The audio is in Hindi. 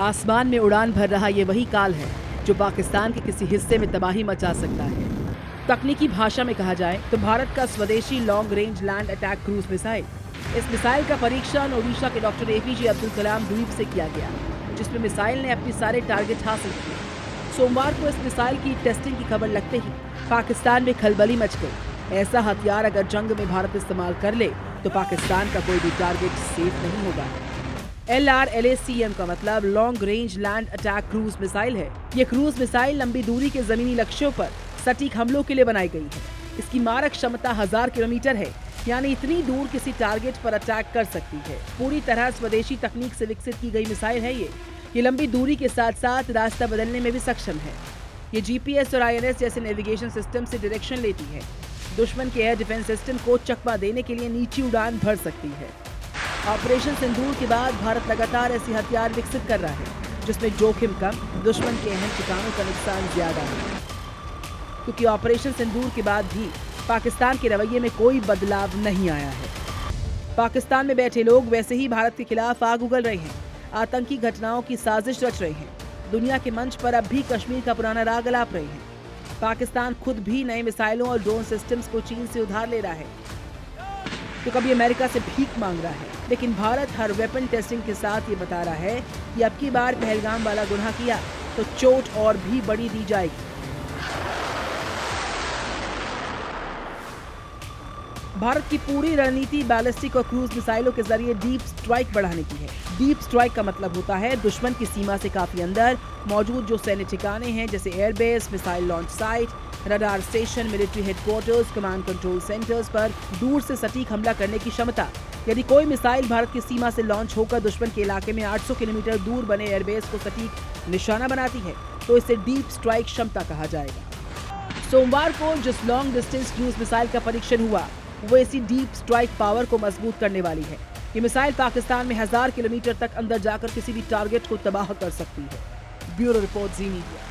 आसमान में उड़ान भर रहा ये वही काल है जो पाकिस्तान के किसी हिस्से में तबाही मचा सकता है। तकनीकी भाषा में कहा जाए तो भारत का स्वदेशी long range land attack cruise missile. इस मिसाइल का परीक्षण ओडिशा के डॉक्टर APJ अब्दुल कलाम द्वीप से किया गया, जिसमें मिसाइल ने अपने सारे टारगेट हासिल किए। सोमवार को इस मिसाइल की टेस्टिंग की खबर लगते ही पाकिस्तान में खलबली मच गई। ऐसा हथियार अगर जंग में भारत इस्तेमाल कर ले तो पाकिस्तान का कोई भी टारगेट सेफ नहीं होगा। LRLACM का मतलब long range land attack cruise missile है। ये क्रूज मिसाइल लंबी दूरी के जमीनी लक्ष्यों पर सटीक हमलों के लिए बनाई गई है। इसकी मारक क्षमता 1000 किलोमीटर है, यानी इतनी दूर किसी टारगेट पर अटैक कर सकती है। पूरी तरह स्वदेशी तकनीक से विकसित की गई मिसाइल है ये लंबी दूरी के साथ साथ रास्ता बदलने में भी सक्षम है। ये GPS और INS जैसे नेविगेशन सिस्टम से डायरेक्शन लेती है। दुश्मन के एयर डिफेंस सिस्टम को चकमा देने के लिए नीची उड़ान भर सकती है। ऑपरेशन सिंदूर के बाद भारत लगातार ऐसे हथियार विकसित कर रहा है जिसमें जोखिम कम, दुश्मन के अहम ठिकानों का नुकसान ज्यादा है। क्योंकि ऑपरेशन सिंदूर के बाद भी पाकिस्तान के रवैये में कोई बदलाव नहीं आया है। पाकिस्तान में बैठे लोग वैसे ही भारत के खिलाफ आग उगल रहे हैं, आतंकी घटनाओं की साजिश रच रहे हैं, दुनिया के मंच पर अब भी कश्मीर का पुराना राग अलाप रहे हैं। पाकिस्तान खुद भी नए मिसाइलों और ड्रोन सिस्टम्स को चीन से उधार ले रहा है, तो कभी अमेरिका से भीख मांग रहा है। लेकिन भारत हर वेपन टेस्टिंग के साथ ये बता रहा है कि अब की बार पहलगाम वाला गुनाह किया तो चोट और भी बड़ी दी जाएगी। भारत की पूरी रणनीति बैलिस्टिक और क्रूज मिसाइलों के जरिए डीप स्ट्राइक बढ़ाने की है। डीप स्ट्राइक का मतलब होता है दुश्मन की सीमा से काफी अंदर मौजूद जो सैन्य ठिकाने हैं, जैसे airbase, missile launch site, radar station, military headquarters, command control centres पर दूर से सटीक हमला करने की क्षमता। यदि कोई मिसाइल भारत की सीमा से लॉन्च होकर दुश्मन के इलाके में 800 किलोमीटर दूर बने एयरबेस को सटीक निशाना बनाती है तो इसे डीप स्ट्राइक क्षमता कहा जाएगा। सोमवार को जिस लॉन्ग डिस्टेंस क्रूज मिसाइल का परीक्षण हुआ वो इसी डीप स्ट्राइक पावर को मजबूत करने वाली है। ये मिसाइल पाकिस्तान में 1000 किलोमीटर तक अंदर जाकर किसी भी टारगेट को तबाह कर सकती है। ब्यूरो रिपोर्ट, जी मीडिया।